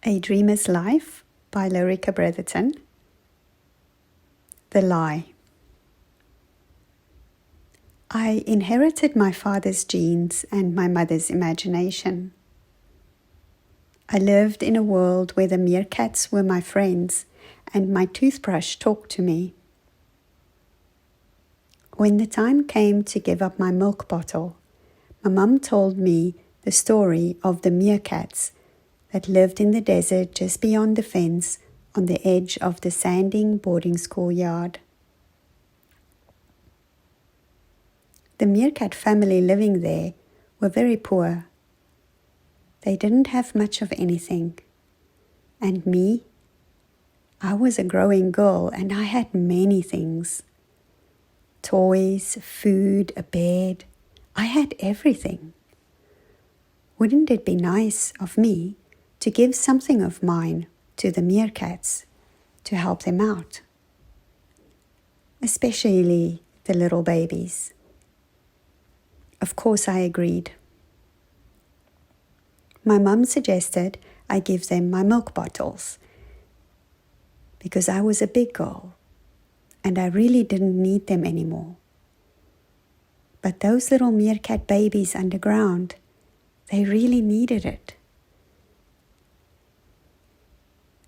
A Dreamer's Life by Lorica Bretherton. The Lie. I inherited my father's genes and my mother's imagination. I lived in a world where the meerkats were my friends and my toothbrush talked to me. When the time came to give up my milk bottle, my mum told me the story of the meerkats that lived in the desert just beyond the fence on the edge of the Sanding boarding school yard. The meerkat family living there were very poor. They didn't have much of anything. And me? I was a growing girl and I had many things. Toys, food, a bed. I had everything. Wouldn't it be nice of me to give something of mine to the meerkats to help them out? Especially the little babies. Of course I agreed. My mum suggested I give them my milk bottles because I was a big girl and I really didn't need them anymore. But those little meerkat babies underground, they really needed it.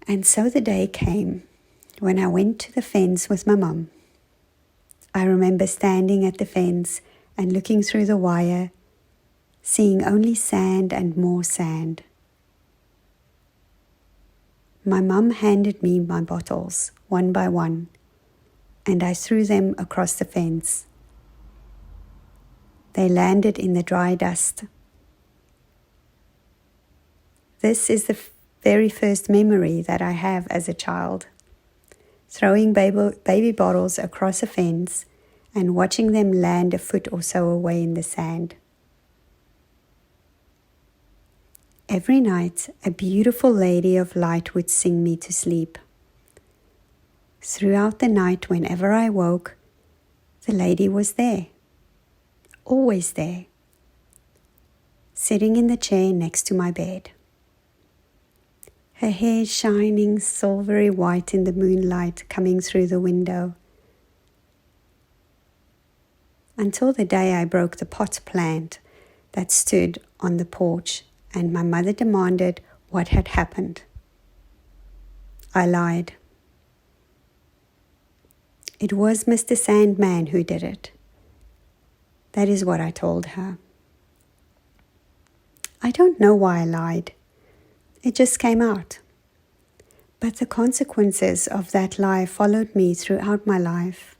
And so the day came when I went to the fence with my mum. I remember standing at the fence and looking through the wire, seeing only sand and more sand. My mum handed me my bottles, one by one, and I threw them across the fence. They landed in the dry dust. This is the very first memory that I have as a child, throwing baby bottles across a fence and watching them land a foot or so away in the sand. Every night, a beautiful lady of light would sing me to sleep. Throughout the night, whenever I woke, the lady was there, always there, sitting in the chair next to my bed. Her hair shining silvery white in the moonlight coming through the window. Until the day I broke the pot plant that stood on the porch and my mother demanded what had happened. I lied. It was Mr. Sandman who did it. That is what I told her. I don't know why I lied. It just came out. But the consequences of that lie followed me throughout my life.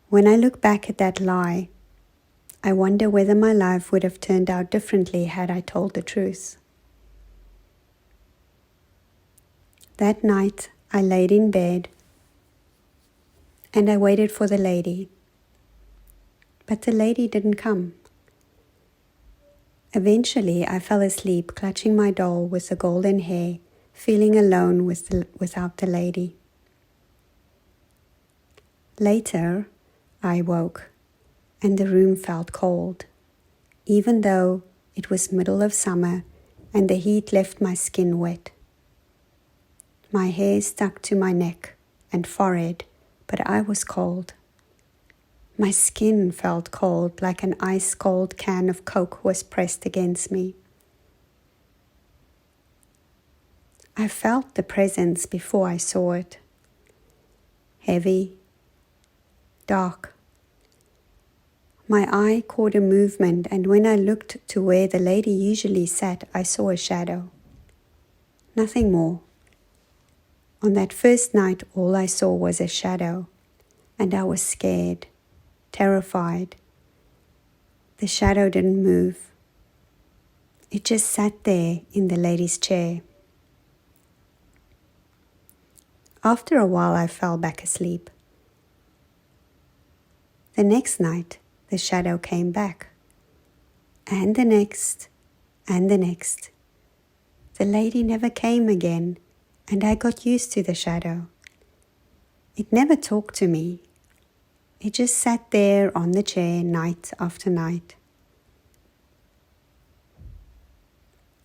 When I look back at that lie, I wonder whether my life would have turned out differently had I told the truth. That night, I laid in bed and I waited for the lady. But the lady didn't come. Eventually, I fell asleep, clutching my doll with the golden hair, feeling alone without the lady. Later, I woke, and the room felt cold, even though it was middle of summer and the heat left my skin wet. My hair stuck to my neck and forehead, but I was cold. My skin felt cold, like an ice-cold can of Coke was pressed against me. I felt the presence before I saw it. Heavy, dark. My eye caught a movement, and when I looked to where the lady usually sat, I saw a shadow. Nothing more. On that first night, all I saw was a shadow, and I was scared. Terrified. The shadow didn't move. It just sat there in the lady's chair. After a while, I fell back asleep. The next night, the shadow came back. And the next, and the next. The lady never came again, and I got used to the shadow. It never talked to me. It just sat there on the chair night after night.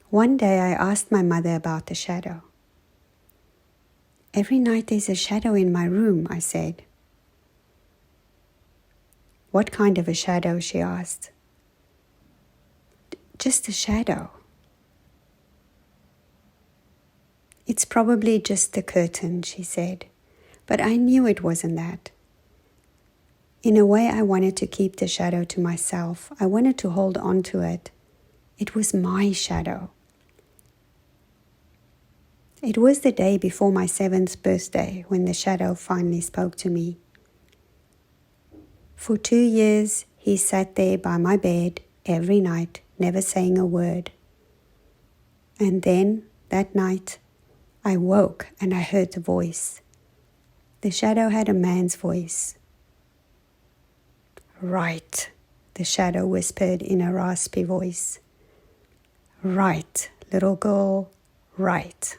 One day I asked my mother about the shadow. "Every night there's a shadow in my room," I said. "What kind of a shadow?" she asked. "Just a shadow." "It's probably just the curtain," she said, but I knew it wasn't that. In a way, I wanted to keep the shadow to myself. I wanted to hold on to it. It was my shadow. It was the day before my 7th birthday when the shadow finally spoke to me. For 2 years, he sat there by my bed every night, never saying a word. And then, that night, I woke and I heard the voice. The shadow had a man's voice. "Right," the shadow whispered in a raspy voice. "Right, little girl, right."